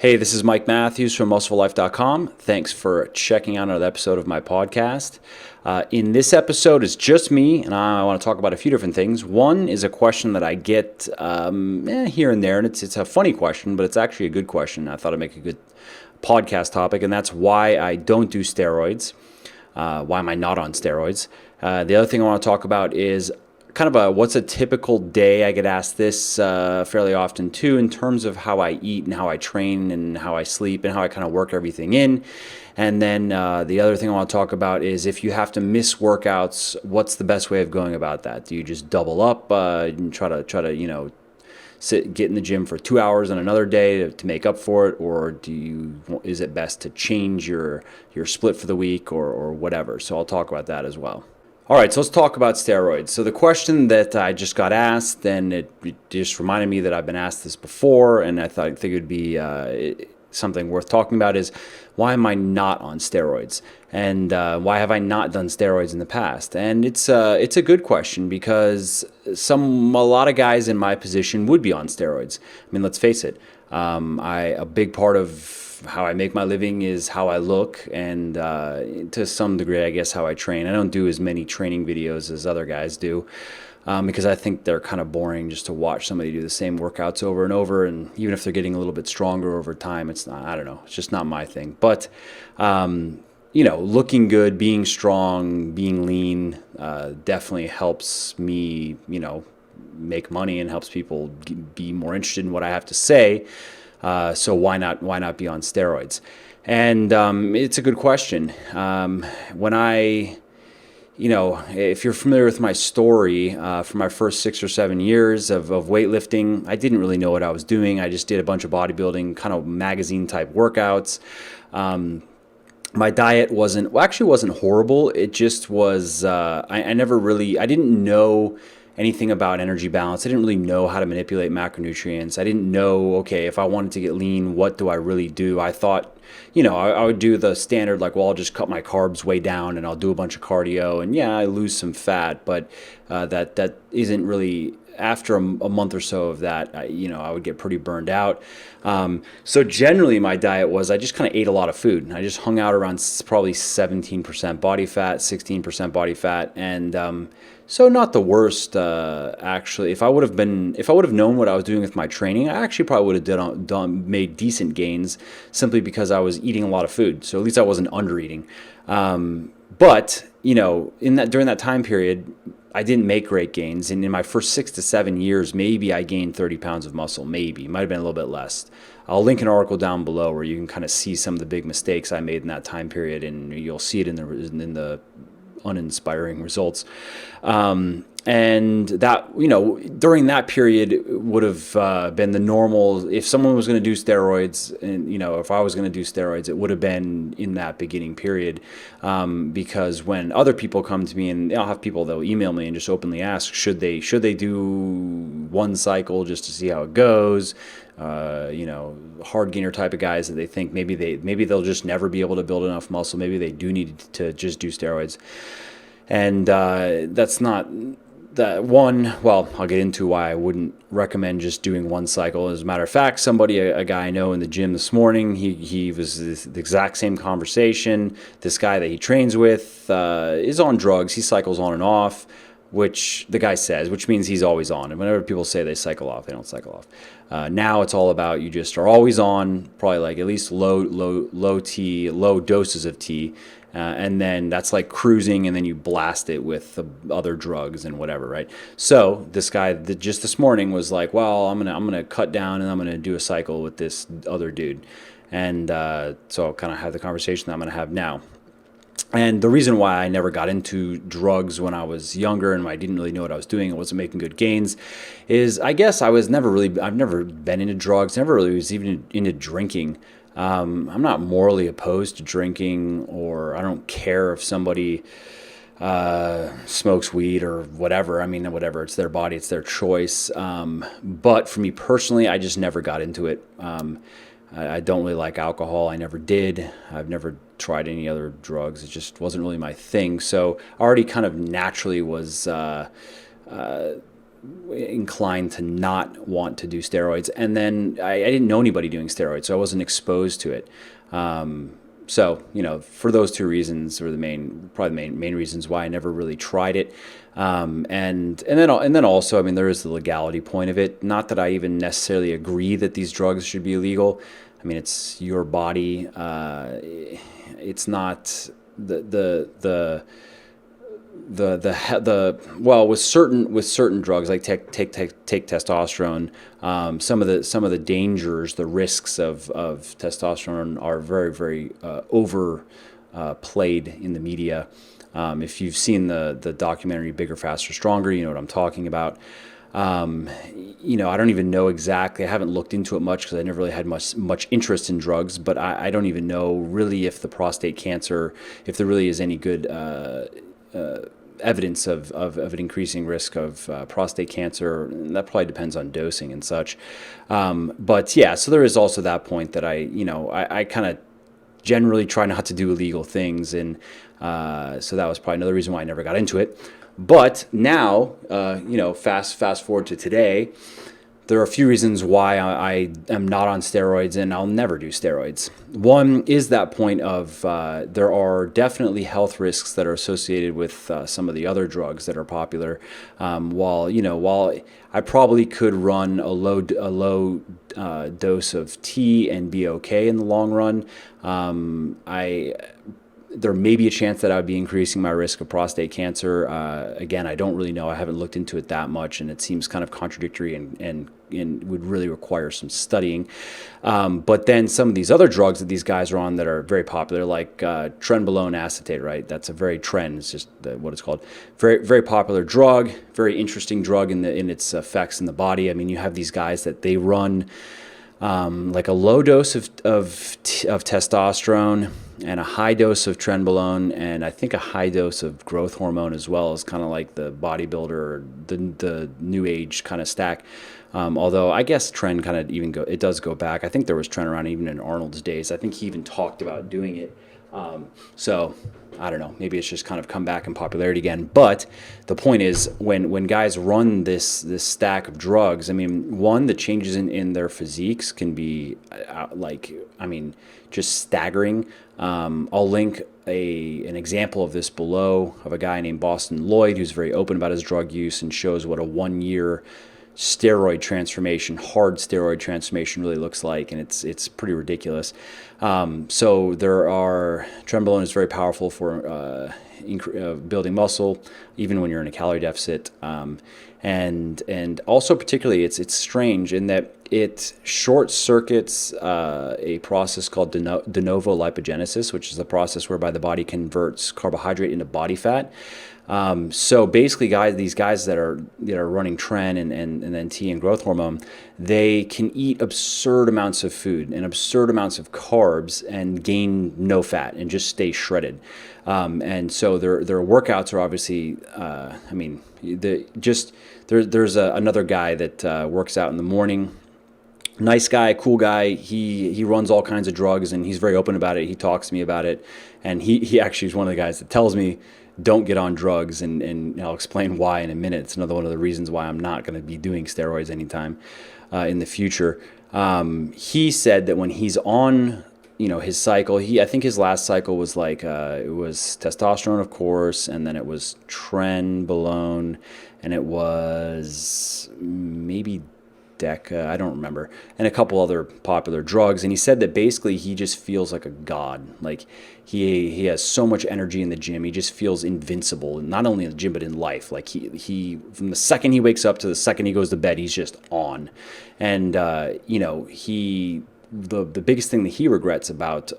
Hey, this is Mike Matthews from musclelife.com. Thanks for checking out another episode of my podcast. In this episode, it's just me, and I want to talk about a few different things. One is a question that I get here and there, and it's a funny question, but it's actually a good question. I thought it'd make a good podcast topic, and that's why I don't do steroids. Why am I not on steroids? The other thing I want to talk about is kind of what's a typical day. I get asked this fairly often too, in terms of how I eat and how I train and how I sleep and how I kind of work everything in. And then the other thing I want to talk about is if you have to miss workouts, what's the best way of going about that? Do you just double up and try to get in the gym for 2 hours on another day to make up for it, or is it best to change your split for the week or whatever? So I'll talk about that as well. All right, so let's talk about steroids. So the question that I just got asked, and it just reminded me that I've been asked this before, and I think it would be something worth talking about, is why am I not on steroids, and why have I not done steroids in the past? And it's a good question because a lot of guys in my position would be on steroids. I mean, let's face it. A big part of how I make my living is how I look, and to some degree, I guess, how I train. I don't do as many training videos as other guys do because I think they're kind of boring just to watch somebody do the same workouts over and over. And even if they're getting a little bit stronger over time, it's not, I don't know, it's just not my thing. But, looking good, being strong, being lean definitely helps me, make money and helps people be more interested in what I have to say. So why not be on steroids? And it's a good question. If you're familiar with my story, for my first 6 or 7 years of weightlifting, I didn't really know what I was doing. I just did a bunch of bodybuilding, kind of magazine type workouts. My diet wasn't horrible. It just was, I didn't know anything about energy balance. I didn't really know how to manipulate macronutrients. I didn't know, okay, if I wanted to get lean, what do I really do? I thought, I would do the standard, like, well, I'll just cut my carbs way down and I'll do a bunch of cardio and I lose some fat, but that isn't really. After a month or so of that, I would get pretty burned out. So generally my diet was, I just kind of ate a lot of food. I just hung out around probably 17% body fat, 16% body fat. And so not the worst, actually. If I would have known what I was doing with my training, I actually probably would have made decent gains simply because I was eating a lot of food. So at least I wasn't under eating. But during that time period, I didn't make great gains. And in my first 6 to 7 years, maybe I gained 30 pounds of muscle. Maybe. It might have been a little bit less. I'll link an article down below where you can kind of see some of the big mistakes I made in that time period, and you'll see it in the uninspiring results. And that, during that period would have been the normal. If someone was going to do steroids, and if I was going to do steroids, it would have been in that beginning period. Because when other people come to me, and I'll have people that'll email me and just openly ask, should they do one cycle just to see how it goes? Hard gainer type of guys that they think maybe they'll just never be able to build enough muscle. Maybe they do need to just do steroids. And that's not that one. Well, I'll get into why I wouldn't recommend just doing one cycle. As a matter of fact, a guy I know in the gym this morning, he was the exact same conversation. This guy that he trains with is on drugs. He cycles on and off, which the guy says, which means he's always on. And whenever people say they cycle off, they don't cycle off. Now it's all about you just are always on, probably like at least low doses of T. And then that's like cruising, and then you blast it with the other drugs and whatever, right? So this guy just this morning was like, well, I'm gonna cut down and I'm gonna do a cycle with this other dude. And so I'll kind of have the conversation that I'm gonna have now. And the reason why I never got into drugs when I was younger and I didn't really know what I was doing and wasn't making good gains is, I guess I've never been into drugs, never really was even into drinking. I'm not morally opposed to drinking, or I don't care if somebody smokes weed or whatever. I mean, whatever, it's their body, it's their choice. But for me personally, I just never got into it. I don't really like alcohol. I never did. I've never tried any other drugs. It just wasn't really my thing. So I already kind of naturally was inclined to not want to do steroids. And then I didn't know anybody doing steroids, so I wasn't exposed to it. So, for those two reasons were probably the main reasons why I never really tried it. And then also, I mean, there is the legality point of it. Not that I even necessarily agree that these drugs should be illegal. I mean, it's your body. It's not well, with certain drugs like take testosterone, some of the dangers, the risks of testosterone are very, very overplayed in the media. If you've seen the documentary Bigger, Faster, Stronger, you know what I'm talking about. I don't even know exactly. I haven't looked into it much because I never really had much interest in drugs. But I don't even know really if the prostate cancer, if there really is any good evidence of an increasing risk of prostate cancer. That probably depends on dosing and such. But yeah, so there is also that point that I kind of generally try not to do illegal things, and so that was probably another reason why I never got into it. But now, fast forward to today, there are a few reasons why I am not on steroids and I'll never do steroids. One is that point of there are definitely health risks that are associated with some of the other drugs that are popular. While I probably could run a low dose of tea and be okay in the long run, there may be a chance that I would be increasing my risk of prostate cancer. Again, I don't really know. I haven't looked into it that much, and it seems kind of contradictory and would really require some studying. But then some of these other drugs that these guys are on that are very popular, like trenbolone acetate, right? That's a very it's just what it's called. Very, very popular drug, very interesting drug in its effects in the body. I mean, you have these guys that they run like a low dose of testosterone and a high dose of trenbolone, and I think a high dose of growth hormone as well, is kind of like the bodybuilder or the new age kind of stack. Although I guess Tren kind of it does go back. I think there was Tren around even in Arnold's days. I think he even talked about doing it. So I don't know, maybe it's just kind of come back in popularity again. But the point is, when guys run this stack of drugs, I mean, one, the changes in their physiques can be just staggering. I'll link an example of this below of a guy named Bostin Loyd who's very open about his drug use and shows what a 1 year hard steroid transformation really looks like, and it's pretty ridiculous. So trenbolone is very powerful for building muscle, even when you're in a calorie deficit, and also particularly it's strange in that it short circuits a process called Denovo lipogenesis, which is the process whereby the body converts carbohydrate into body fat. So basically, these guys that are running Tren and then T and growth hormone, they can eat absurd amounts of food and absurd amounts of carbs and gain no fat and just stay shredded. And so their workouts are obviously, there's another guy that works out in the morning. Nice guy, cool guy. He runs all kinds of drugs and he's very open about it. He talks to me about it, and he actually is one of the guys that tells me, don't get on drugs, and I'll explain why in a minute. It's another one of the reasons why I'm not going to be doing steroids anytime in the future. He said that when he's on, his cycle, I think his last cycle was like it was testosterone, of course, and then it was trenbolone, and it was maybe Deca, I don't remember, and a couple other popular drugs. And he said that basically he just feels like a god. Like he has so much energy in the gym. He just feels invincible, not only in the gym but in life. Like he from the second he wakes up to the second he goes to bed, he's just on. And the biggest thing that he regrets about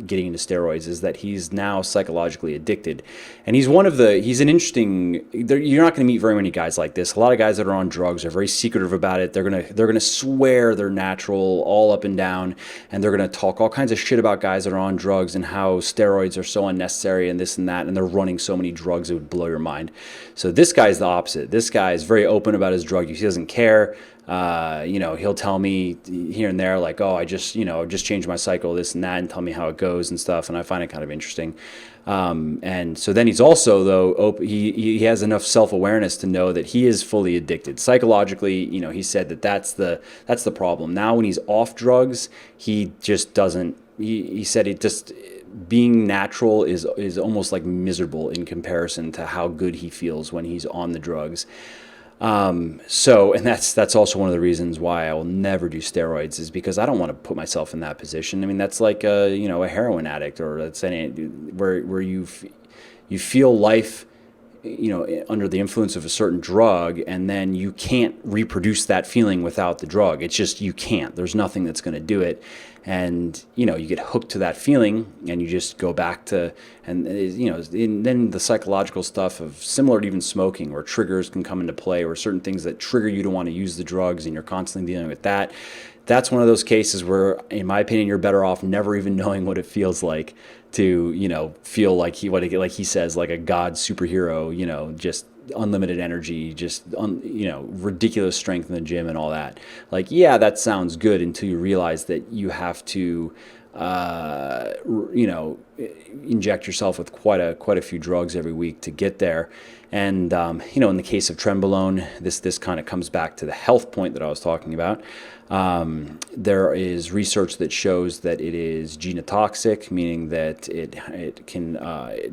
getting into steroids is that he's now psychologically addicted. And he's an interesting, you're not going to meet very many guys like this. A lot of guys that are on drugs are very secretive about it. They're going to swear they're natural all up and down, and they're going to talk all kinds of shit about guys that are on drugs and how steroids are so unnecessary and this and that, and they're running so many drugs it would blow your mind. So this guy's the opposite. This guy is very open about his drug use. He doesn't care. He'll tell me here and there, like, oh, I just changed my cycle, this and that, and tell me how it goes and stuff. And I find it kind of interesting. And so then he's also, though, he has enough self-awareness to know that he is fully addicted. Psychologically, he said that that's the problem. Now, when he's off drugs, he just doesn't, he said it just, being natural is almost like miserable in comparison to how good he feels when he's on the drugs. And that's also one of the reasons why I will never do steroids, is because I don't want to put myself in that position. I mean, that's like a heroin addict, or that's any where you feel life, under the influence of a certain drug, and then you can't reproduce that feeling without the drug. It's just, you can't. There's nothing that's going to do it. And, you get hooked to that feeling, and you just go back to, and, then the psychological stuff of, similar to even smoking, where triggers can come into play, or certain things that trigger you to want to use the drugs, and you're constantly dealing with that. That's one of those cases where, in my opinion, you're better off never even knowing what it feels like to, feel like he says, like a god superhero, just unlimited energy, just ridiculous strength in the gym and all that. Like, yeah, that sounds good until you realize that you have to inject yourself with quite a few drugs every week to get there. And in the case of trenbolone, this kind of comes back to the health point that I was talking about. There is research that shows that it is genotoxic, meaning that it can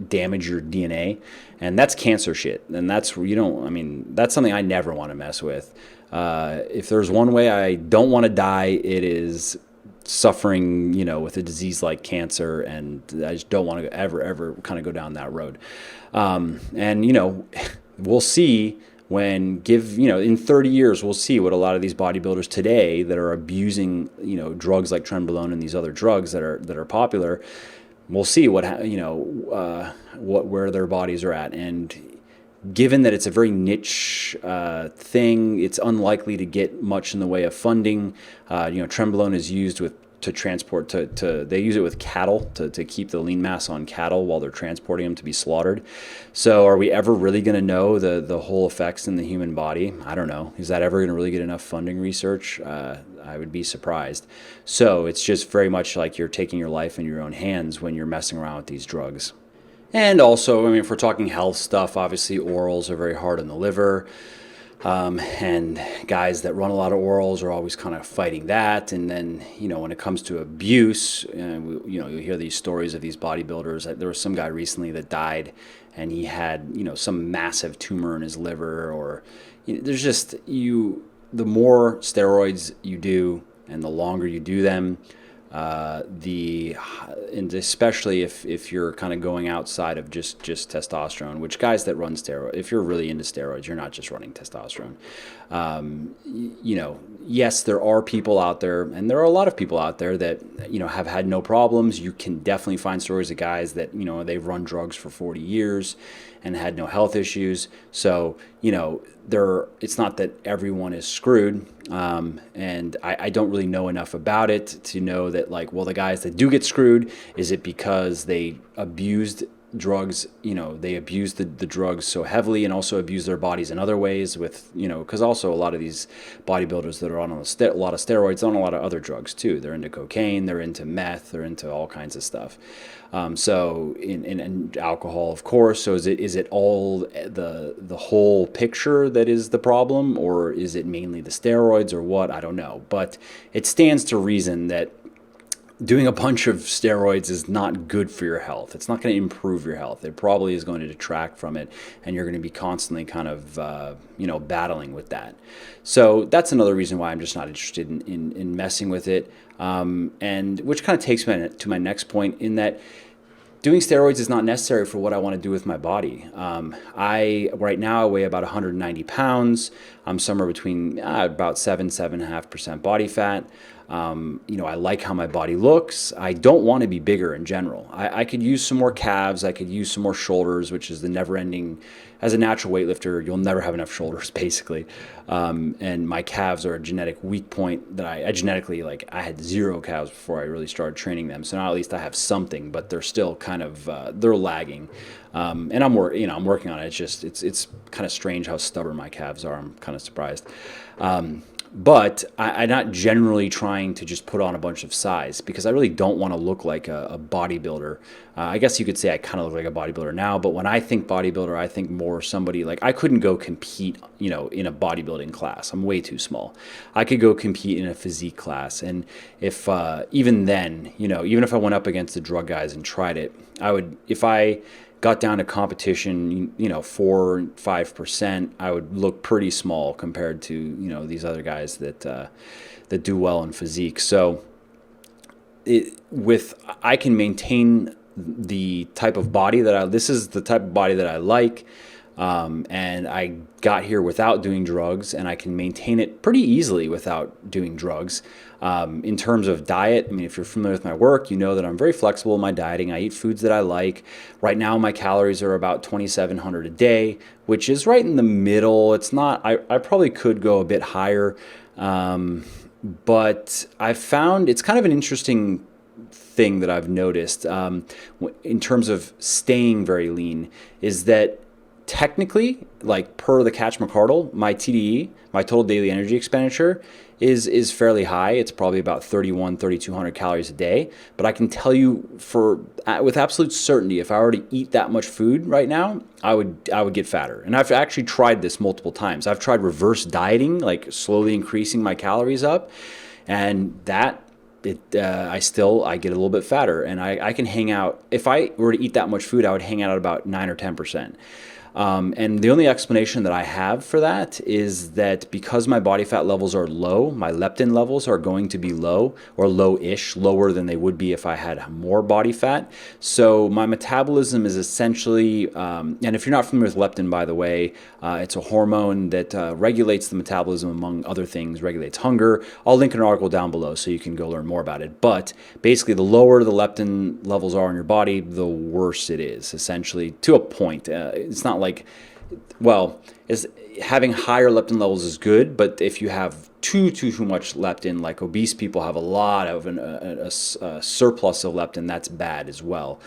damage your DNA, and that's cancer shit. And that's that's something I never want to mess with. If there's one way I don't want to die, it is suffering, with a disease like cancer, and I just don't want to ever kind of go down that road. We'll see in 30 years, we'll see what a lot of these bodybuilders today that are abusing, drugs like trenbolone and these other drugs that are popular. We'll see where their bodies are at. And given that it's a very niche thing, it's unlikely to get much in the way of funding. Trenbolone is used to transport they use it with cattle to keep the lean mass on cattle while they're transporting them to be slaughtered. So are we ever really going to know the whole effects in the human body? I don't know. Is that ever going to really get enough funding research? I would be surprised. So it's just very much like you're taking your life in your own hands when you're messing around with these drugs. And also, if we're talking health stuff, obviously orals are very hard on the liver. And guys that run a lot of orals are always kind of fighting that. And then, when it comes to abuse, you hear these stories of these bodybuilders. There was some guy recently that died, and he had, some massive tumor in his liver, or there's just, the more steroids you do and the longer you do them, and especially if you're kind of going outside of just testosterone, which guys that run steroids, if you're really into steroids, you're not just running testosterone. Yes, there are people out there, and there are a lot of people out there that, have had no problems. You can definitely find stories of guys that, they've run drugs for 40 years and had no health issues. So, it's not that everyone is screwed. And I don't really know enough about it to know that, the guys that do get screwed, is it because they abused drugs, they abuse the drugs so heavily, and also abuse their bodies in other ways with, because also a lot of these bodybuilders that are on a lot of steroids, on a lot of other drugs too. They're into cocaine, they're into meth, they're into all kinds of stuff. So in alcohol, of course. So is it all the whole picture that is the problem, or is it mainly the steroids, or what? I don't know. But it stands to reason that doing a bunch of steroids is not good for your health. It's not going to improve your health. It probably is going to detract from it, and you're going to be constantly kind of, battling with that. So that's another reason why I'm just not interested in messing with it. And which kind of takes me to my next point, in that doing steroids is not necessary for what I want to do with my body. Right now I weigh about 190 pounds. I'm somewhere between about 7.5% body fat. I like how my body looks. I don't want to be bigger in general. I could use some more calves. I could use some more shoulders, which is the never-ending. As a natural weightlifter, you'll never have enough shoulders, basically. And my calves are a genetic weak point that I genetically, I had zero calves before I really started training them. So now at least I have something, but they're still kind of, they're lagging. And I'm working on it. It's kind of strange how stubborn my calves are. I'm kind of surprised. But I'm not generally trying to just put on a bunch of size because I really don't want to look like a bodybuilder. I guess you could say I kind of look like a bodybuilder now, but when I think bodybuilder, I think more somebody like I couldn't go compete, in a bodybuilding class. I'm way too small. I could go compete in a physique class, and if even then, even if I went up against the drug guys and tried it, I would if I got down to competition, 4-5%, I would look pretty small compared to, these other guys that do well in physique. So I can maintain the type of body this is the type of body that I like. And I got here without doing drugs, and I can maintain it pretty easily without doing drugs. In terms of diet, I mean, if you're familiar with my work, you know that I'm very flexible in my dieting. I eat foods that I like. Right now, my calories are about 2,700 a day, which is right in the middle. It's not, I probably could go a bit higher, but I've found it's kind of an interesting thing that I've noticed in terms of staying very lean is that technically, like per the Catch McCardle, my TDE, my total daily energy expenditure, is fairly high. It's probably about 3,200 calories a day. But I can tell you with absolute certainty, if I were to eat that much food right now, I would get fatter. And I've actually tried this multiple times. I've tried reverse dieting, like slowly increasing my calories up, and I get a little bit fatter, and I can hang out. If I were to eat that much food, I would hang out at about 9 or 10%. And the only explanation that I have for that is that because my body fat levels are low, my leptin levels are going to be low or low-ish, lower than they would be if I had more body fat. So my metabolism is essentially, and if you're not familiar with leptin, by the way, it's a hormone that regulates the metabolism, among other things, regulates hunger. I'll link an article down below so you can go learn more about it. But basically, the lower the leptin levels are in your body, the worse it is, essentially, to a point. It's not like, having higher leptin levels is good, but if you have too much leptin, like obese people have a lot of a surplus of leptin, that's bad as well.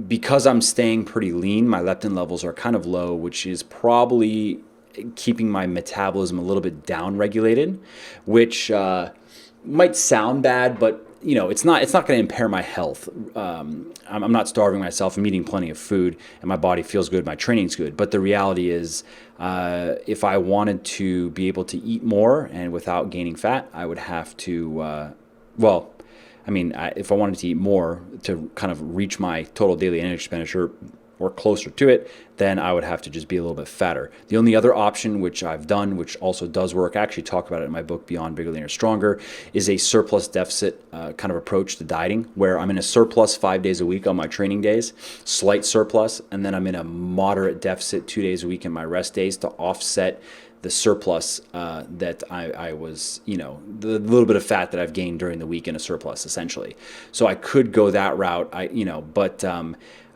Because I'm staying pretty lean, my leptin levels are kind of low, which is probably keeping my metabolism a little bit down regulated, which might sound bad, but it's not going to impair my health. I'm not starving myself. I'm eating plenty of food, and my body feels good. My training's good. But the reality is, if I wanted to be able to eat more and without gaining fat, I would have to. If I wanted to eat more to kind of reach my total daily energy expenditure or closer to it, then I would have to just be a little bit fatter. The only other option, which I've done, which also does work, I actually talk about it in my book, Beyond Bigger, Leaner, Stronger, is a surplus deficit kind of approach to dieting, where I'm in a surplus 5 days a week on my training days, slight surplus, and then I'm in a moderate deficit 2 days a week in my rest days to offset the surplus that I was, the little bit of fat that I've gained during the week in a surplus, essentially. So I could go that route, but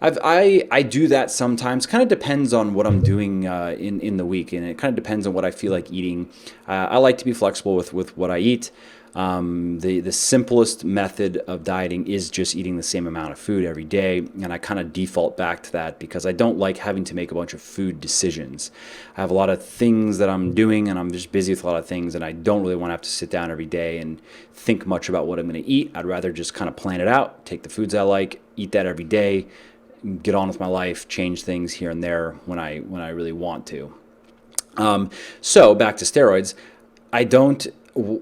I do that sometimes. Kind of depends on what I'm doing in the week, and it kind of depends on what I feel like eating. I like to be flexible with what I eat. The simplest method of dieting is just eating the same amount of food every day, and I kind of default back to that because I don't like having to make a bunch of food decisions. I have a lot of things that I'm doing, and I'm just busy with a lot of things, and I don't really want to have to sit down every day and think much about what I'm going to eat. I'd rather just kind of plan it out, take the foods I like, eat that every day, get on with my life, change things here and there when I really want to. So back to steroids. I don't,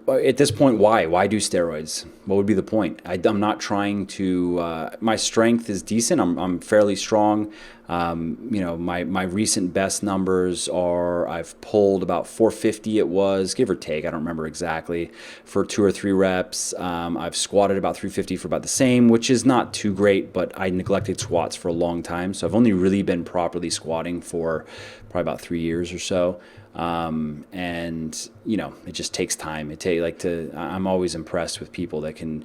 at this point, why do steroids? What would be the point? I'm not trying to, my strength is decent. I'm fairly strong. My recent best numbers are, I've pulled about 450 it was, give or take, I don't remember exactly, for 2 or 3 reps. I've squatted about 350 for about the same, which is not too great, but I neglected squats for a long time. So I've only really been properly squatting for probably about 3 years or so. It just takes time. I'm always impressed with people that can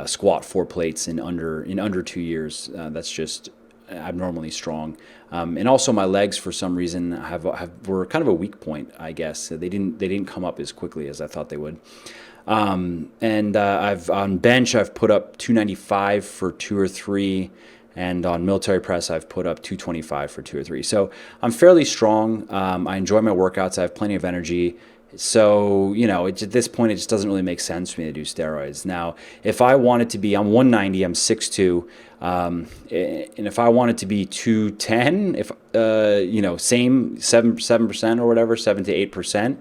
squat 4 plates in under 2 years. That's just abnormally strong. And also my legs, for some reason, were kind of a weak point, I guess. They didn't come up as quickly as I thought they would. I've on bench, I've put up 295 for 2 or 3. and on military press I've put up 225 for 2 or 3. So I'm fairly strong. I enjoy my workouts. I have plenty of energy. So, at this point, it just doesn't really make sense for me to do steroids. Now, if I wanted to be, I'm 190, I'm 6'2", and if I wanted to be 210, if, same 7% or whatever, 7 to 8%,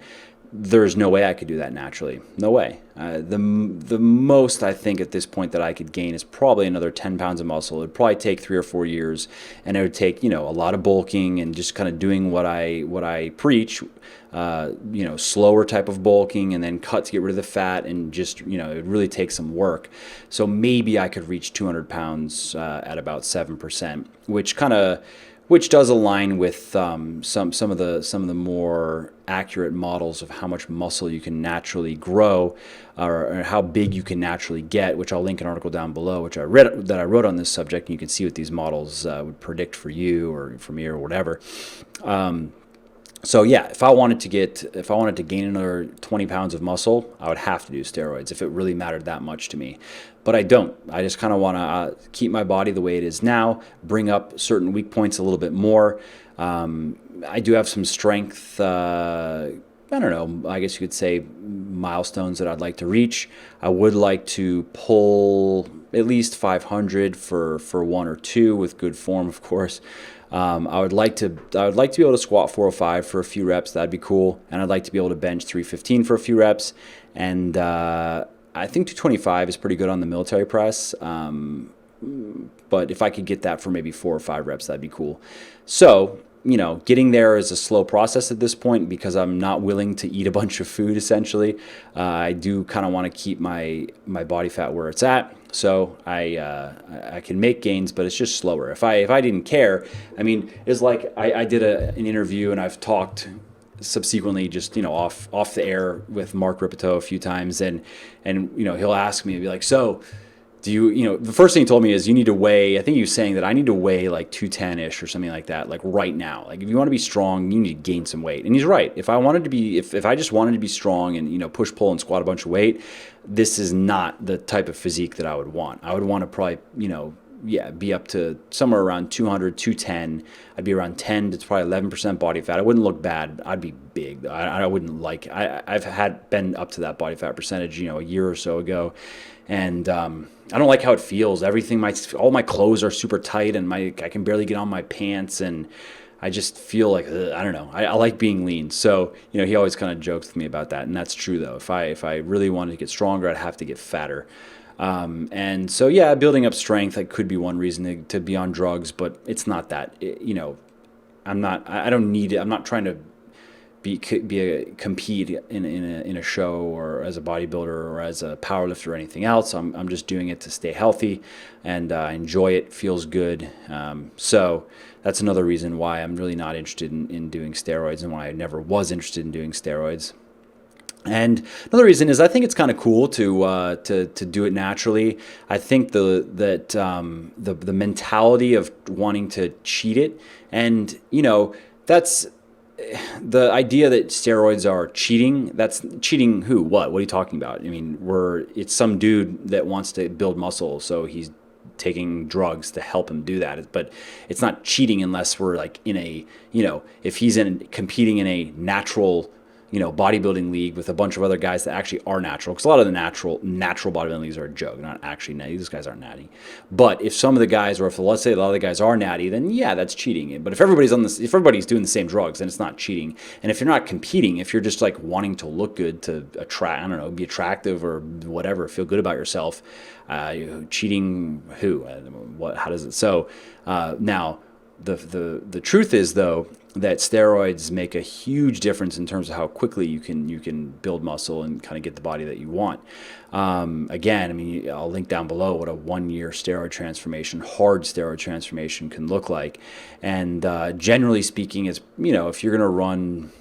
there's no way I could do that naturally. No way. The most I think at this point that I could gain is probably another 10 pounds of muscle. It would probably take 3 or 4 years, and it would take a lot of bulking and just kind of doing what I preach. Slower type of bulking, and then cut to get rid of the fat, and just it would really take some work. So maybe I could reach 200 pounds at about 7%, which does align with some of the more accurate models of how much muscle you can naturally grow, or how big you can naturally get, which I'll link an article down below, which I wrote on this subject, and you can see what these models would predict for you or for me or whatever. So yeah, if I wanted to gain another 20 pounds of muscle, I would have to do steroids if it really mattered that much to me. But I don't. I just kind of want to keep my body the way it is now, bring up certain weak points a little bit more. I do have some strength, I don't know, I guess you could say milestones that I'd like to reach. I would like to pull at least 500 for 1 or 2 with good form, of course. I would like to be able to squat 405 for a few reps. That'd be cool. And I'd like to be able to bench 315 for a few reps. And I think 225 is pretty good on the military press. But if I could get that for maybe 4 or 5 reps, that'd be cool. So, getting there is a slow process at this point because I'm not willing to eat a bunch of food, essentially. I do kind of want to keep my body fat where it's at. So I can make gains, but it's just slower. If I didn't care, it's like I did an interview, and I've talked subsequently just off the air with Mark Ripito a few times, and he'll ask me, he'll be like, so do you the first thing he told me is you need to weigh, I think he was saying that I need to weigh like 210-ish or something like that, like right now. Like if you want to be strong, you need to gain some weight. And he's right. If I just wanted to be strong and push, pull, and squat a bunch of weight, this is not the type of physique that I would want. I would want to probably be up to somewhere around 200, 210. I'd be around 10 to probably 11% body fat. I wouldn't look bad. I'd be big. I wouldn't like, I've been up to that body fat percentage, a year or so ago. And I don't like how it feels. All my clothes are super tight, and I can barely get on my pants, and I just feel like, I don't know. I like being lean. So, he always kind of jokes with me about that. And that's true though. If I really wanted to get stronger, I'd have to get fatter. And so, yeah, building up strength, could be one reason to be on drugs, but it's not that, I don't need it. I'm not trying to compete in a show or as a bodybuilder or as a powerlifter or anything else. I'm just doing it to stay healthy and enjoy it. Feels good. So that's another reason why I'm really not interested in doing steroids, and why I never was interested in doing steroids. And another reason is I think it's kind of cool to do it naturally. I think the mentality of wanting to cheat it, and that's the idea that steroids are cheating. That's cheating who? What are you talking about? It's some dude that wants to build muscle, so he's taking drugs to help him do that. But it's not cheating unless we're like in a, if he's competing in a natural bodybuilding league with a bunch of other guys that actually are natural, because a lot of the natural bodybuilding leagues are a joke, not actually natty. These guys aren't natty. But if some of the guys, or if let's say a lot of the guys are natty, then yeah, that's cheating. But if everybody's doing the same drugs, then it's not cheating. And if you're not competing, if you're just like wanting to look good, to attract, I don't know, be attractive or whatever, feel good about yourself, cheating who? What? How does it? So now the truth is though, that steroids make a huge difference in terms of how quickly you can build muscle and kind of get the body that you want. Again, I'll link down below what a 1-year steroid transformation, hard steroid transformation, can look like. And generally speaking, it's if you're going to run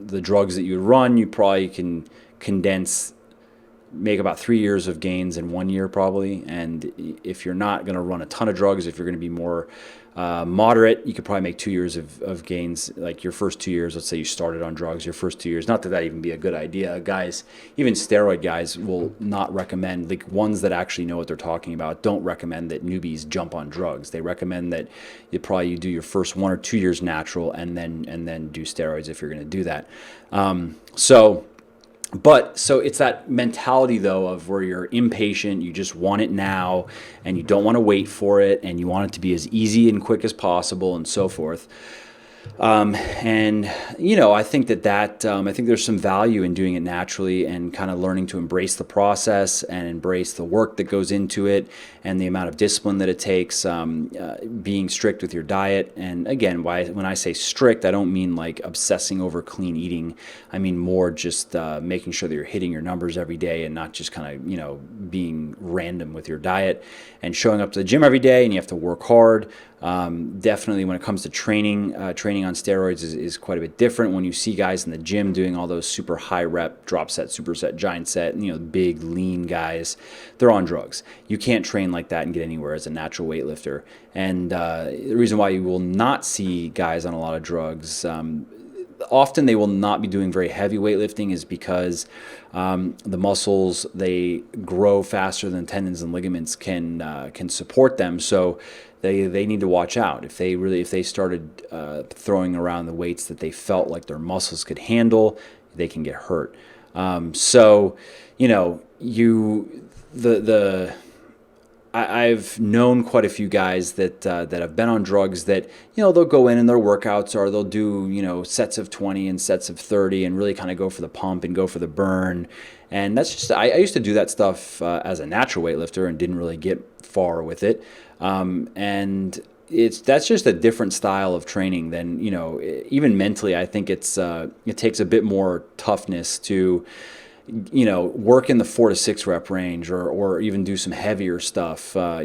the drugs that you run, you probably can condense make about 3 years of gains in 1 year probably. And if you're not going to run a ton of drugs, if you're going to be more moderate, you could probably make 2 years of gains. Like your first 2 years, let's say you started on drugs, your first 2 years, not that even be a good idea. Guys, even steroid guys will not recommend, like ones that actually know what they're talking about, don't recommend that newbies jump on drugs. They recommend that you do your first 1 or 2 years natural and then do steroids if you're going to do that. So it's that mentality though of where you're impatient, you just want it now and you don't want to wait for it and you want it to be as easy and quick as possible and so forth. And I think I think there's some value in doing it naturally and kind of learning to embrace the process and embrace the work that goes into it and the amount of discipline that it takes, being strict with your diet. And again, when I say strict, I don't mean like obsessing over clean eating. I mean more just making sure that you're hitting your numbers every day and not just kind of, being random with your diet and showing up to the gym every day and you have to work hard. Definitely when it comes to training on steroids is quite a bit different. When you see guys in the gym doing all those super high rep, drop set, superset, giant set, big lean guys, they're on drugs. You can't train like that and get anywhere as a natural weightlifter. And the reason why you will not see guys on a lot of drugs, often they will not be doing very heavy weightlifting is because the muscles, they grow faster than tendons and ligaments can support them. So they need to watch out. If they started throwing around the weights that they felt like their muscles could handle, they can get hurt. I've known quite a few guys that have been on drugs that, they'll go in and their workouts are, they'll do, sets of 20 and sets of 30 and really kind of go for the pump and go for the burn. And that's just, I used to do that stuff as a natural weightlifter and didn't really get far with it. And that's just a different style of training than, even mentally, I think it takes a bit more toughness to, work in the 4 to 6 rep range or even do some heavier stuff. Go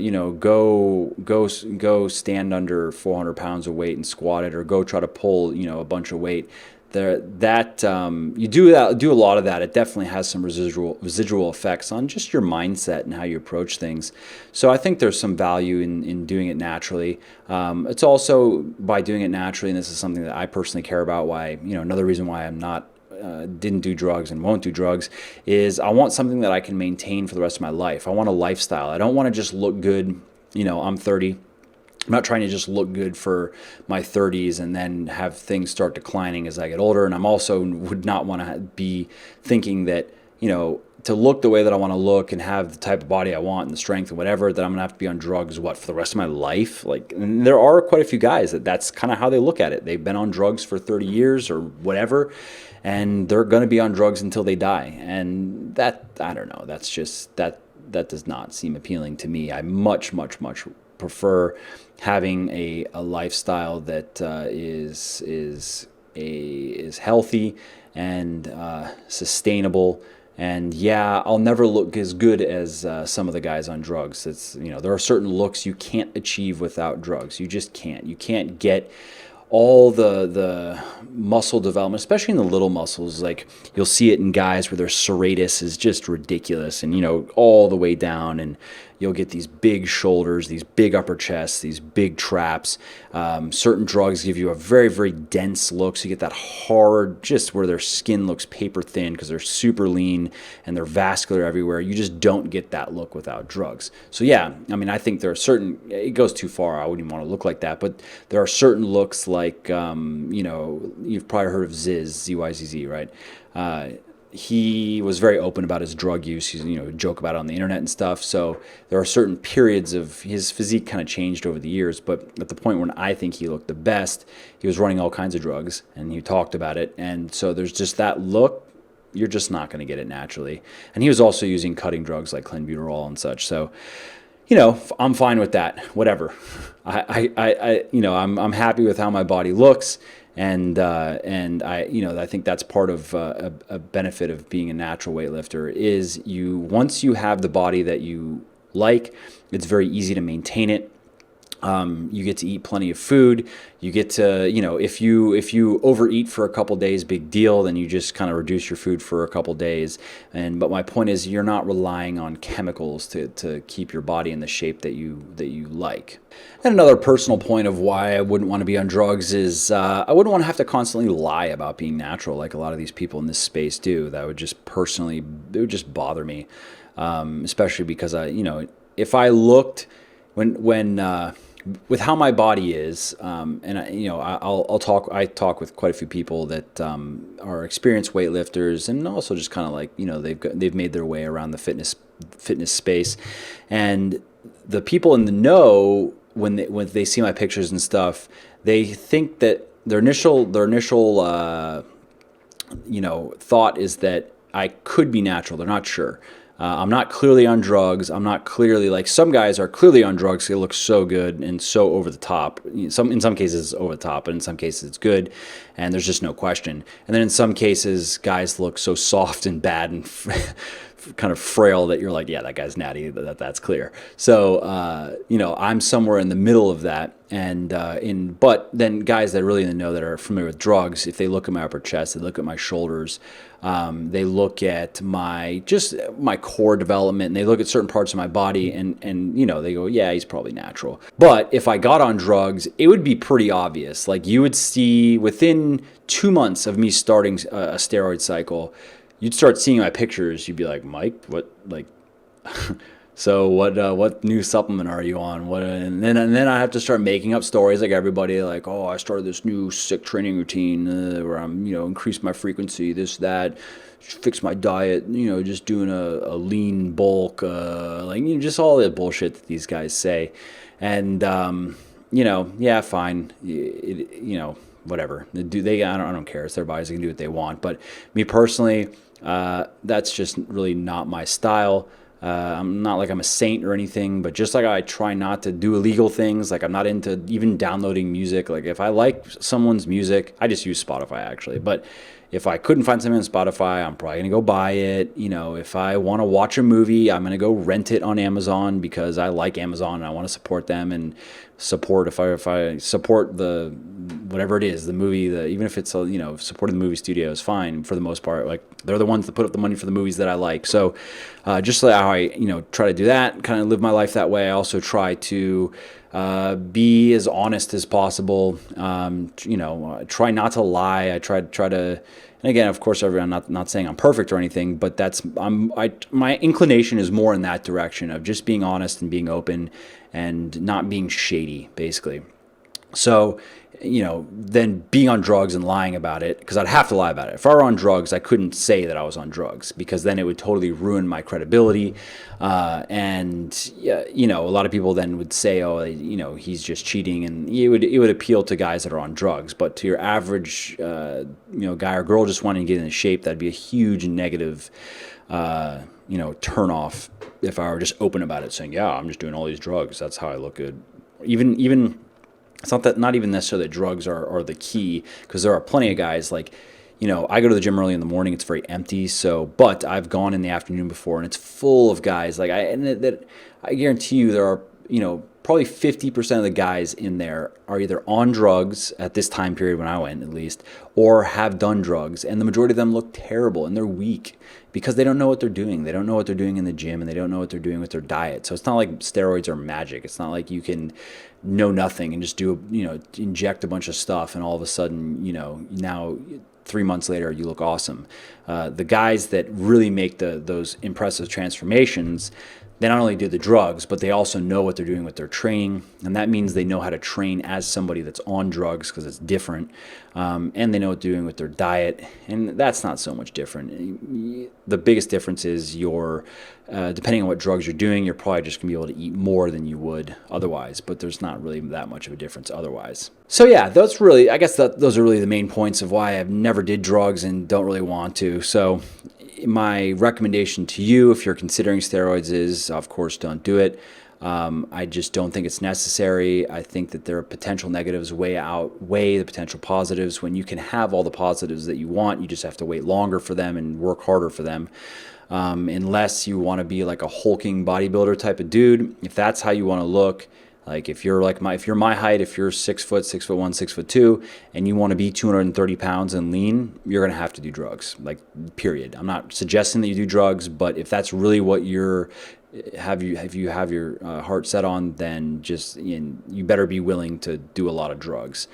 stand under 400 pounds of weight and squat it, or go try to pull, a bunch of weight. You do a lot of that. It definitely has some residual effects on just your mindset and how you approach things. So I think there's some value in doing it naturally. It's also by doing it naturally, and this is something that I personally care about. Why, another reason why I'm not didn't do drugs and won't do drugs is I want something that I can maintain for the rest of my life. I want a lifestyle. I don't want to just look good. I'm 30. I'm not trying to just look good for my 30s and then have things start declining as I get older. And I'm also would not want to be thinking that, to look the way that I want to look and have the type of body I want and the strength and whatever, that I'm going to have to be on drugs, for the rest of my life? And there are quite a few guys that's kind of how they look at it. They've been on drugs for 30 years or whatever, and they're going to be on drugs until they die. And that, I don't know, that's just, that does not seem appealing to me. I much, much, much prefer having a lifestyle that is healthy and sustainable. And yeah, I'll never look as good as some of the guys on drugs. There are certain looks you can't achieve without drugs. You just can't. You can't get all the muscle development, especially in the little muscles. Like you'll see it in guys where their serratus is just ridiculous and, all the way down, and you'll get these big shoulders, these big upper chests, these big traps. Certain drugs give you a very, very dense look. So you get that hard, just where their skin looks paper thin because they're super lean and they're vascular everywhere. You just don't get that look without drugs. So yeah, I think there are it goes too far. I wouldn't even want to look like that. But there are certain looks like, you've probably heard of ZYZZ, right? He was very open about his drug use. He's, joke about it on the internet and stuff. So there are certain periods of his physique kind of changed over the years. But at the point when I think he looked the best, he was running all kinds of drugs and he talked about it. And so there's just that look. You're just not going to get it naturally. And he was also using cutting drugs like clenbuterol and such. So, I'm fine with that. Whatever. I'm happy with how my body looks. And I think that's part of a benefit of being a natural weightlifter is once you have the body that you like, it's very easy to maintain it. You get to eat plenty of food. You get to, if you overeat for a couple days, big deal. Then you just kind of reduce your food for a couple days. But my point is, you're not relying on chemicals to keep your body in the shape that you like. And another personal point of why I wouldn't want to be on drugs is I wouldn't want to have to constantly lie about being natural, like a lot of these people in this space do. That would just it would just bother me, especially because if I looked when with how my body is, and I talk with quite a few people that are experienced weightlifters, and also just kind of like they've made their way around the fitness space, and the people in the know, when they see my pictures and stuff, they think that their initial thought is that I could be natural. They're not sure. I'm not clearly on drugs. I'm not clearly, like some guys are clearly on drugs. They look so good and so over the top. In some cases it's over the top, but in some cases it's good, and there's just no question. And then in some cases, guys look so soft and bad and kind of frail that you're like, yeah, that guy's natty. That's clear. So I'm somewhere in the middle of that. And but then guys that really know, that are familiar with drugs, if they look at my upper chest, they look at my shoulders, they look at my core development, and they look at certain parts of my body, and they go, yeah, he's probably natural. But if I got on drugs, it would be pretty obvious. Like, you would see within 2 months of me starting a steroid cycle, you'd start seeing my pictures. You'd be like, Mike, what, like, so what new supplement are you on? And then I have to start making up stories like everybody, like, oh, I started this new sick training routine where I'm, increase my frequency, this, that, fix my diet, just doing a lean bulk, just all the bullshit that these guys say. And, yeah, fine. Whatever. I don't care. It's their bodies. They can do what they want. But me personally, that's just really not my style. I'm not like I'm a saint or anything, but just like I try not to do illegal things, like I'm not into even downloading music. Like, if I like someone's music, I just use Spotify actually. But if I couldn't find something on Spotify, I'm probably going to go buy it. If I want to watch a movie, I'm going to go rent it on Amazon because I like Amazon and I want to support them and support, if I support the, whatever it is, the movie, even if it's, supporting the movie studio is fine for the most part. Like, they're the ones that put up the money for the movies that I like. So just like how I, try to do that, kind of live my life that way. I also try to be as honest as possible. Try not to lie. I try to, and again, of course, I'm not saying I'm perfect or anything, but my inclination is more in that direction of just being honest and being open and not being shady, basically. So, then being on drugs and lying about it, because I'd have to lie about it. If I were on drugs, I couldn't say that I was on drugs, because then it would totally ruin my credibility. And a lot of people then would say, oh, he's just cheating, and it would appeal to guys that are on drugs. But to your average, guy or girl just wanting to get into shape, that'd be a huge negative, turn off if I were just open about it, saying, yeah, I'm just doing all these drugs. That's how I look good. Even it's not even necessarily that drugs are the key, because there are plenty of guys like, I go to the gym early in the morning. It's very empty. But I've gone in the afternoon before, and it's full of guys. Like, I guarantee you there are, probably 50% of the guys in there are either on drugs at this time period when I went, at least, or have done drugs. And the majority of them look terrible, and they're weak because they don't know what they're doing. They don't know what they're doing in the gym, and they don't know what they're doing with their diet. So it's not like steroids are magic. It's not like you can know nothing and just inject a bunch of stuff, and all of a sudden, now 3 months later you look awesome. The guys that really make those impressive transformations, they not only do the drugs, but they also know what they're doing with their training, and that means they know how to train as somebody that's on drugs, because it's different, and they know what they're doing with their diet, and that's not so much different. The biggest difference is depending on what drugs you're doing, you're probably just going to be able to eat more than you would otherwise, but there's not really that much of a difference otherwise. So yeah, those are really the main points of why I've never did drugs and don't really want to. So my recommendation to you, if you're considering steroids, is, of course, don't do it. I just don't think it's necessary. I think that there are potential negatives outweigh the potential positives. When you can have all the positives that you want, you just have to wait longer for them and work harder for them. Unless you want to be like a hulking bodybuilder type of dude, if that's how you want to look, Like if you're my height, if you're 6 foot, 6'1", 6'2", and you want to be 230 pounds and lean, you're going to have to do drugs, like, period. I'm not suggesting that you do drugs, but if that's really what you have your heart set on, then just, you better be willing to do a lot of drugs.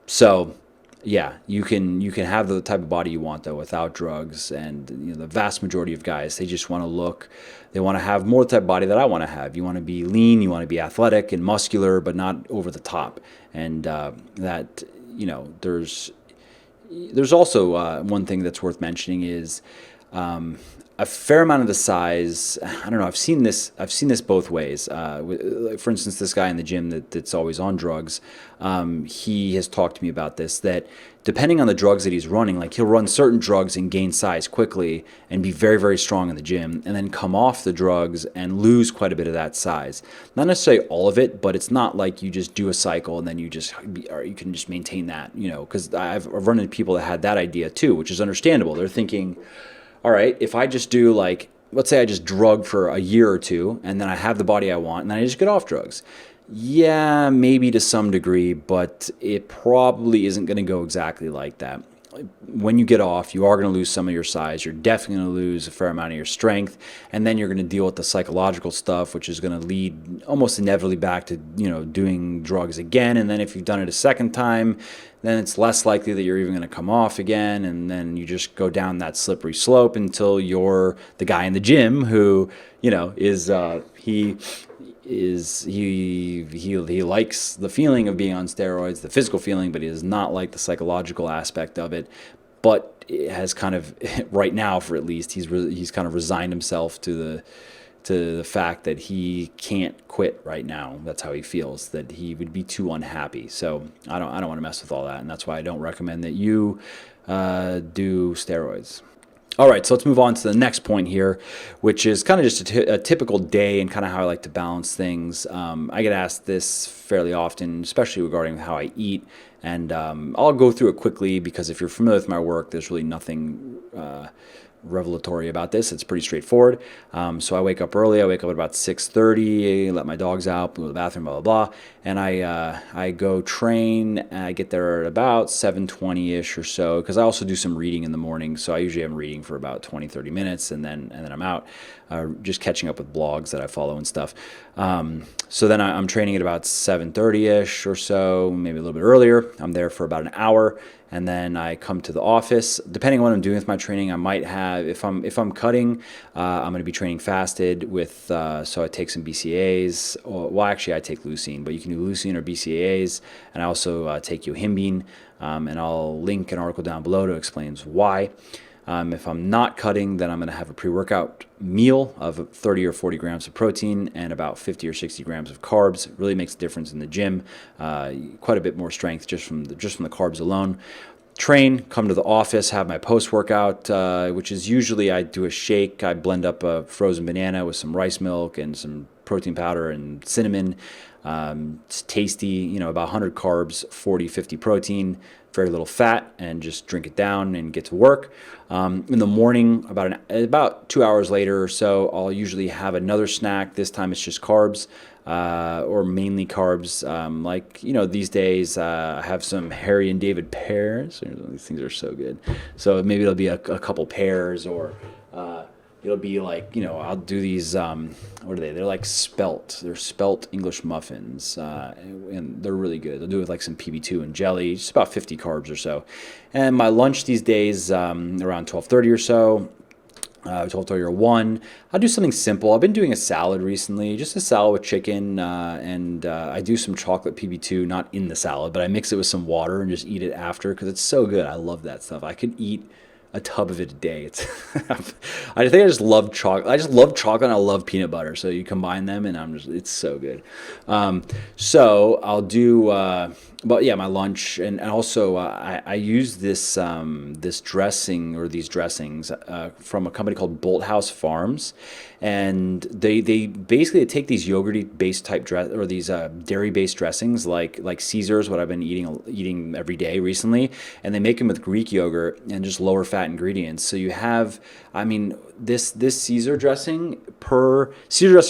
So yeah, you can have the type of body you want though without drugs. And the vast majority of guys, they just want to have more the type of body that I want to have. You want to be lean, you want to be athletic and muscular, but not over the top. And that there's also one thing that's worth mentioning is a fair amount of the size. I don't know. I've seen this both ways. For instance, this guy in the gym that's always on drugs, he has talked to me about this, that depending on the drugs that he's running, like he'll run certain drugs and gain size quickly and be very, very strong in the gym, and then come off the drugs and lose quite a bit of that size. Not necessarily all of it, but it's not like you just do a cycle and then you can just maintain that, because I've run into people that had that idea too, which is understandable. They're thinking, all right, if I just do, like, let's say I just drug for a year or two and then I have the body I want and then I just get off drugs. Yeah, maybe to some degree, but it probably isn't going to go exactly like that. When you get off, you are going to lose some of your size. You're definitely going to lose a fair amount of your strength, and then you're going to deal with the psychological stuff, which is going to lead almost inevitably back to doing drugs again. And then if you've done it a second time, then it's less likely that you're even going to come off again, and then you just go down that slippery slope until you're the guy in the gym who he likes the feeling of being on steroids, the physical feeling, but he does not like the psychological aspect of it. But it has kind of, right now, for at least, he's kind of resigned himself to the fact that he can't quit right now. That's how he feels, that he would be too unhappy. So I don't want to mess with all that, and that's why I don't recommend that you do steroids. All right, so let's move on to the next point here, which is kind of just a typical day and kind of how I like to balance things. I get asked this fairly often, especially regarding how I eat, and I'll go through it quickly because if you're familiar with my work, there's really nothing revelatory about this. It's pretty straightforward. So I wake up early. I wake up at about 6:30, let my dogs out, go to the bathroom, blah, blah, blah. And I go train. I get there at about 7:20-ish or so, because I also do some reading in the morning. So I usually am reading for about 20, 30 minutes, and then I'm out, just catching up with blogs that I follow and stuff. So then I'm training at about 7:30-ish or so, maybe a little bit earlier. I'm there for about an hour. And then I come to the office. Depending on what I'm doing with my training, I might have, if I'm cutting, I'm going to be training fasted with, so I take some BCAAs. Well, actually, I take leucine, but you can do leucine or BCAAs. And I also take yohimbine, and I'll link an article down below to explain why. If I'm not cutting, then I'm going to have a pre-workout meal of 30 or 40 grams of protein and about 50 or 60 grams of carbs. It really makes a difference in the gym. Quite a bit more strength just from the carbs alone. Train, come to the office, have my post-workout, which is usually I do a shake. I blend up a frozen banana with some rice milk and some protein powder and cinnamon. It's tasty, about 100 carbs, 40, 50 protein, very little fat, and just drink it down and get to work. In the morning, about 2 hours later or so, I'll usually have another snack. This time it's just carbs, or mainly carbs. These days I have some Harry and David pears. These things are so good. So maybe it'll be a couple pears, or it'll be I'll do these, what are they? They're like spelt. They're spelt English muffins, and they're really good. I'll do it with some PB2 and jelly, just about 50 carbs or so. And my lunch these days, around 12:30 or so, 12:30 or 1, I'll do something simple. I've been doing a salad recently, just a salad with chicken, and I do some chocolate PB2, not in the salad, but I mix it with some water and just eat it after because it's so good. I love that stuff. I could eat a tub of it a day. I think I just love chocolate. I just love chocolate and I love peanut butter. So you combine them and it's so good. So I'll do, my lunch, and also I use this dressing, or these dressings from a company called Bolthouse Farms, and they basically take these yogurt based type these dairy based dressings like Caesar's, what I've been eating every day recently, and they make them with Greek yogurt and just lower fat fat ingredients. So you have, I mean, this Caesar dressing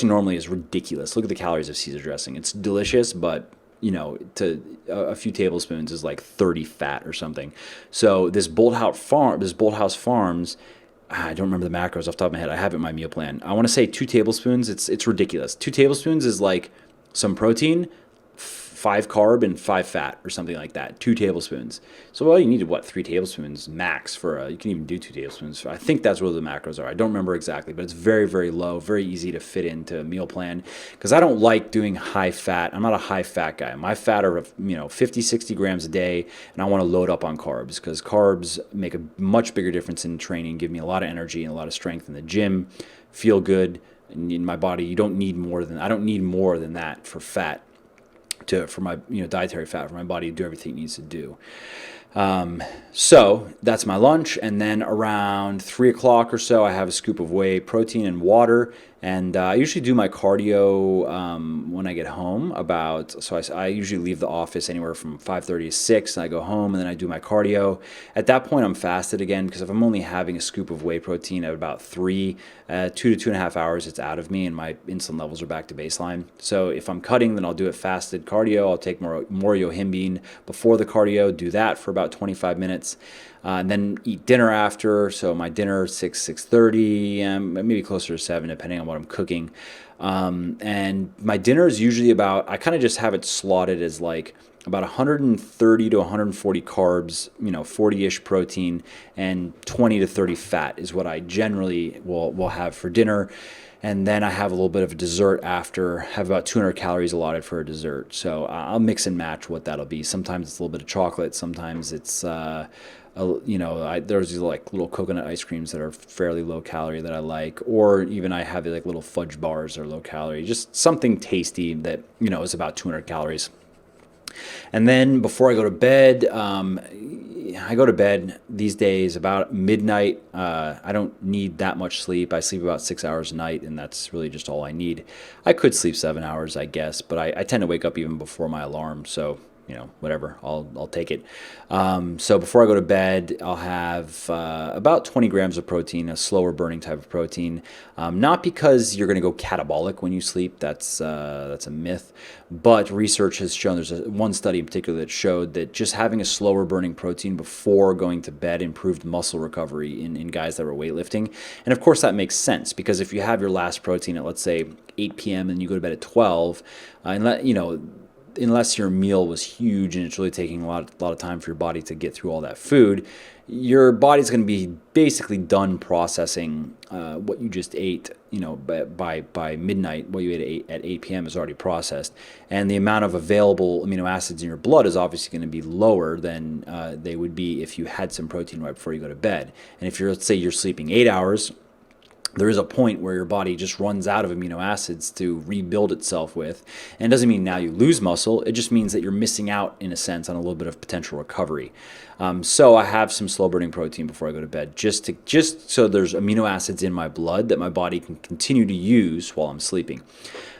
normally is ridiculous. Look at the calories of Caesar dressing. It's delicious, but to a few tablespoons is like 30 fat or something. So this Bolthouse Farms, I don't remember the macros off the top of my head. I have it in my meal plan. I want to say 2 tablespoons. It's ridiculous. 2 tablespoons is like some protein, 5 carb and 5 fat or something like that. 2 tablespoons. So you needed 3 tablespoons max for you can even do 2 tablespoons. I think that's what the macros are. I don't remember exactly, but it's very, very low, very easy to fit into a meal plan because I don't like doing high fat. I'm not a high fat guy. My fat are 50, 60 grams a day, and I want to load up on carbs because carbs make a much bigger difference in training, give me a lot of energy and a lot of strength in the gym, feel good in my body. I don't need more than that for fat. For my dietary fat for my body to do everything it needs to do. So that's my lunch, and then around 3 o'clock or so, I have a scoop of whey protein and water. And I usually do my cardio when I get home. I usually leave the office anywhere from 5:30 to 6, and I go home, and then I do my cardio. At that point, I'm fasted again because if I'm only having a scoop of whey protein at about 2 to 2.5 hours, it's out of me, and my insulin levels are back to baseline. So if I'm cutting, then I'll do it fasted cardio. I'll take more yohimbine before the cardio, do that for about 25 minutes. And then eat dinner after. So my dinner 6:30, maybe closer to 7, depending on what I'm cooking. And my dinner is usually I kind of just have it slotted as like about 130 to 140 carbs, 40-ish protein, and 20 to 30 fat is what I generally will have for dinner. And then I have a little bit of a dessert after, have about 200 calories allotted for a dessert. So I'll mix and match what that'll be. Sometimes it's a little bit of chocolate. Sometimes it's, there's these like little coconut ice creams that are fairly low calorie that I like. Or even I have like little fudge bars that are low calorie. Just something tasty that, is about 200 calories. And then before I go to bed, I go to bed these days about midnight. I don't need that much sleep. I sleep about 6 hours a night, and that's really just all I need. I could sleep 7 hours, I guess, but I tend to wake up even before my alarm. So, whatever, I'll take it. So before I go to bed, I'll have about 20 grams of protein, a slower burning type of protein. Not because you're going to go catabolic when you sleep. That's a myth. But research has shown, there's one study in particular that showed that just having a slower burning protein before going to bed improved muscle recovery in guys that were weightlifting. And of course that makes sense because if you have your last protein at, let's say, 8 p.m. and you go to bed at 12, unless your meal was huge and it's really taking a lot of time for your body to get through all that food, your body's going to be basically done processing what you just ate. By midnight, what you ate at 8 p.m. is already processed, and the amount of available amino acids in your blood is obviously going to be lower than they would be if you had some protein right before you go to bed. And if let's say you're sleeping 8 hours, there is a point where your body just runs out of amino acids to rebuild itself with. And it doesn't mean now you lose muscle. It just means that you're missing out, in a sense, on a little bit of potential recovery. So I have some slow-burning protein before I go to bed, just so there's amino acids in my blood that my body can continue to use while I'm sleeping.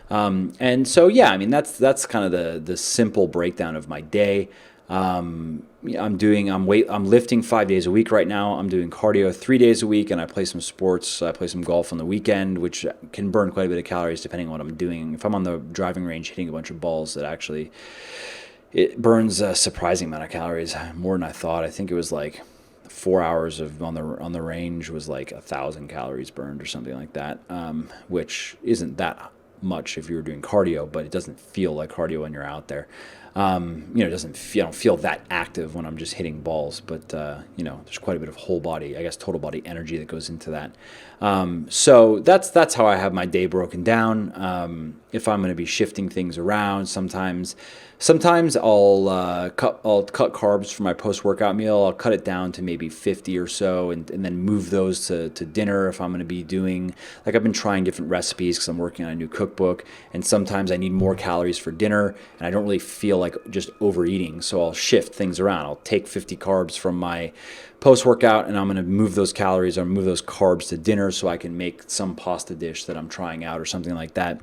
And so, that's kind of the simple breakdown of my day. I'm lifting 5 days a week right now. I'm doing cardio 3 days a week, and I play some sports. I play some golf on the weekend, which can burn quite a bit of calories depending on what I'm doing. If I'm on the driving range hitting a bunch of balls, it burns a surprising amount of calories, more than I thought. I think it was like 4 hours on the range was like 1,000 calories burned or something like that, which isn't that much if you were doing cardio, but it doesn't feel like cardio when you're out there. I don't feel that active when I'm just hitting balls, but there's quite a bit of whole body, I guess, total body energy that goes into that. So that's how I have my day broken down. If I'm going to be shifting things around, sometimes I'll cut carbs for my post-workout meal. I'll cut it down to maybe 50 or so, and then move those to dinner if I'm going to be doing, like, I've been trying different recipes because I'm working on a new cookbook cookbook, and sometimes I need more calories for dinner, and I don't really feel like just overeating, so I'll shift things around. I'll take 50 carbs from my post-workout, and I'm going to move those calories or move those carbs to dinner so I can make some pasta dish that I'm trying out or something like that.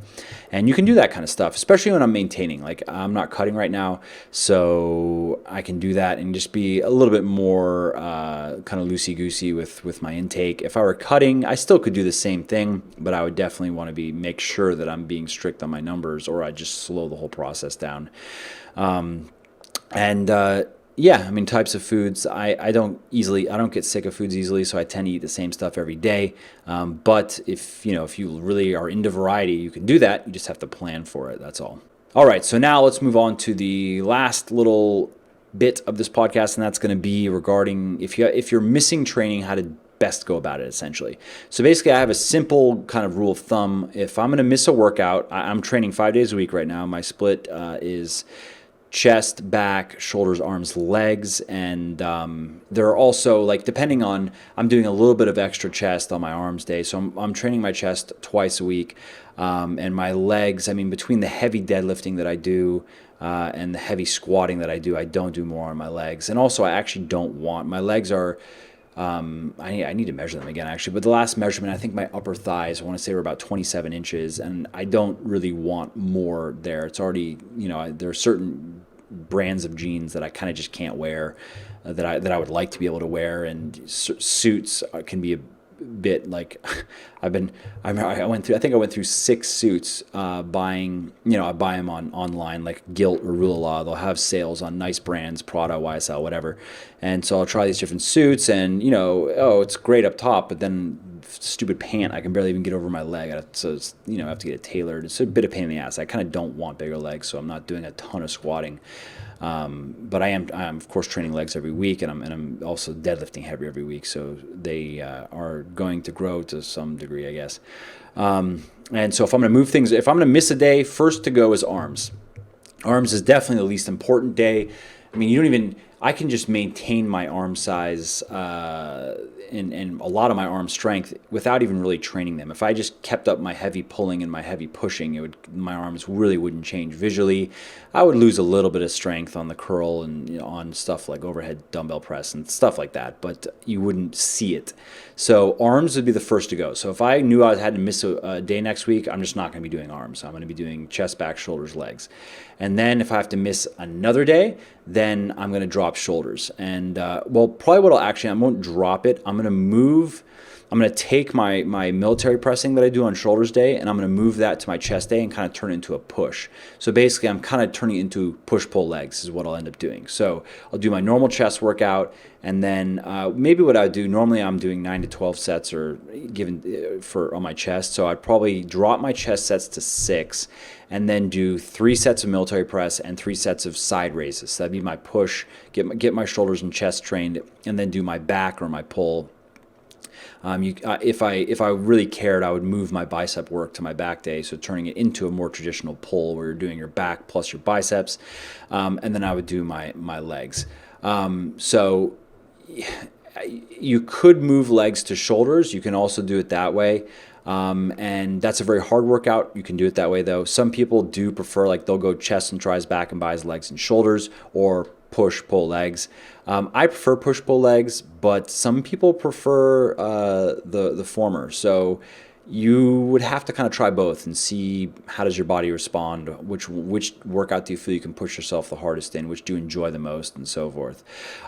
And you can do that kind of stuff, especially when I'm maintaining. Like, I'm not cutting right now, so I can do that and just be a little bit more kind of loosey-goosey with my intake. If I were cutting, I still could do the same thing, but I would definitely want to make sure that I'm being strict on my numbers, or I just slow the whole process down. Yeah, I mean, types of foods, I don't get sick of foods easily, so I tend to eat the same stuff every day. But if you really are into variety, you can do that. You just have to plan for it. That's all. All right, so now let's move on to the last little bit of this podcast, and that's going to be regarding if you're missing training, how to best go about it, essentially. So basically, I have a simple kind of rule of thumb. If I'm going to miss a workout, I'm training 5 days a week right now. My split is chest, back, shoulders, arms, legs, and there are also, like, depending on, I'm doing a little bit of extra chest on my arms day, so I'm training my chest twice a week, and my legs, I mean, between the heavy deadlifting that I do and the heavy squatting that I don't do more on my legs. And also, I actually don't want, my legs are, I need to measure them again, actually, but the last measurement, I think my upper thighs, I want to say, were about 27 inches, and I don't really want more there. It's already, there are certain brands of jeans that I kind of just can't wear, that I would like to be able to wear, and suits can be a bit like, I went through 6 suits buying, I buy them online, like Gilt or Rula. They'll have sales on nice brands, Prada, YSL, whatever, and so I'll try these different suits, and it's great up top, but then stupid pant, I can barely even get over my leg, so it's, I have to get it tailored. It's a bit of pain in the ass. I kind of don't want bigger legs, so I'm not doing a ton of squatting. But I am of course training legs every week, and I'm also deadlifting heavy every week, so they are going to grow to some degree, I guess. And so if I'm going to move things, if I'm going to miss a day, first to go is arms. Arms is definitely the least important day. I mean, I can just maintain my arm size and a lot of my arm strength without even really training them. If I just kept up my heavy pulling and my heavy pushing, my arms really wouldn't change visually. I would lose a little bit of strength on the curl and on stuff like overhead dumbbell press and stuff like that, but you wouldn't see it. So arms would be the first to go. So if I knew I had to miss a day next week, I'm just not going to be doing arms. I'm going to be doing chest, back, shoulders, legs. And then if I have to miss another day, then I'm going to drop shoulders. And probably I won't drop it. I'm going to take my military pressing that I do on shoulders day, and I'm going to move that to my chest day and kind of turn it into a push. So basically, I'm kind of turning it into push-pull legs is what I'll end up doing. So I'll do my normal chest workout, and then maybe what I do, normally I'm doing 9 to 12 sets or given on my chest. So I'd probably drop my chest sets to 6, and then do 3 sets of military press and 3 sets of side raises. So that'd be my push, get my shoulders and chest trained, and then do my back or my pull. If I really cared, I would move my bicep work to my back day, so turning it into a more traditional pull where you're doing your back plus your biceps, and then I would do my legs. So you could move legs to shoulders. You can also do it that way. And that's a very hard workout. You can do it that way, though. Some people do prefer, like, they'll go chest and tries, back and bis, legs and shoulders, or push, pull legs. I prefer push, pull legs, but some people prefer the former. So you would have to kind of try both and see how does your body respond, which workout do you feel you can push yourself the hardest in, which do you enjoy the most, and so forth.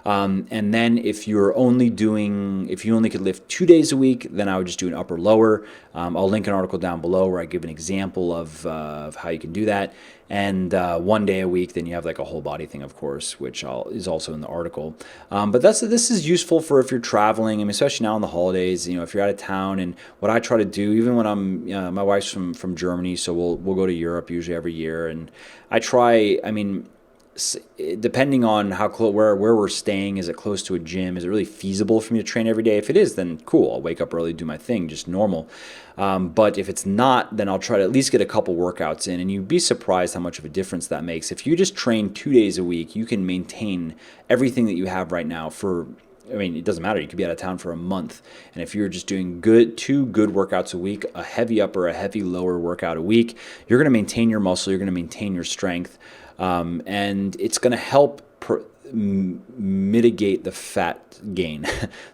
And then if you only could lift 2 days a week, then I would just do an upper lower. I'll link an article down below where I give an example of how you can do that. And 1 day a week, then you have like a whole body thing, of course, which is also in the article. But this is useful for if you're traveling, I mean, especially now in the holidays, if you're out of town. And what I try to do, even when my wife's from Germany, so we'll go to Europe usually every year, and I try, depending on where we're staying, is it close to a gym? Is it really feasible for me to train every day? If it is, then cool. I'll wake up early, do my thing, just normal. But if it's not, then I'll try to at least get a couple workouts in, and you'd be surprised how much of a difference that makes. If you just train 2 days a week, you can maintain everything that you have right now for I mean, it doesn't matter. You could be out of town for a month. And if you're just doing two good workouts a week, a heavy upper, a heavy lower workout a week, you're going to maintain your muscle. You're going to maintain your strength. And it's going to help mitigate the fat gain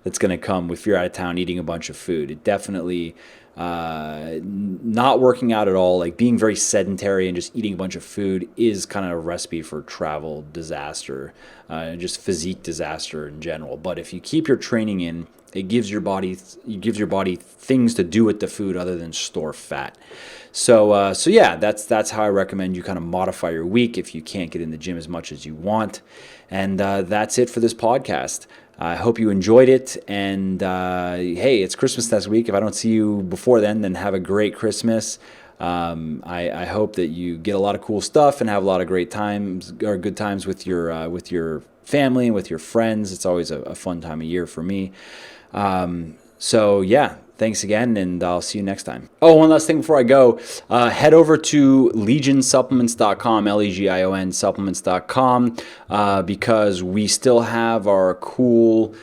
that's going to come if you're out of town eating a bunch of food. It definitely, not working out at all, like being very sedentary and just eating a bunch of food, is kind of a recipe for travel disaster, just physique disaster in general. But if you keep your training in, it gives your body things to do with the food other than store fat. So yeah, that's how I recommend you kind of modify your week if you can't get in the gym as much as you want. And that's it for this podcast. I hope you enjoyed it. And hey, it's Christmas next week. If I don't see you before then have a great Christmas. I hope that you get a lot of cool stuff and have a lot of great times or good times with your family and with your friends. It's always a fun time of year for me. So yeah, thanks again, and I'll see you next time. Oh, one last thing before I go, head over to legionsupplements.com, Legion supplements.com, because we still have our cool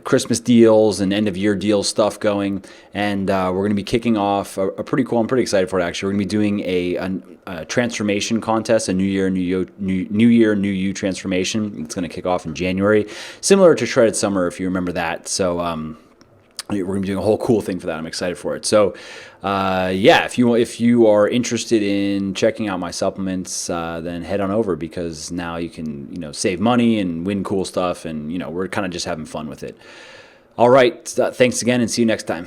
Christmas deals and end of year deal stuff going, and we're going to be kicking off a pretty cool. I'm pretty excited for it actually. We're going to be doing a transformation contest, a New Year, New You transformation. It's going to kick off in January, similar to Shredded Summer, if you remember that. So we're going to be doing a whole cool thing for that. I'm excited for it. So yeah, if you are interested in checking out my supplements, then head on over, because now you can save money and win cool stuff, and we're kind of just having fun with it. All right, thanks again, and see you next time.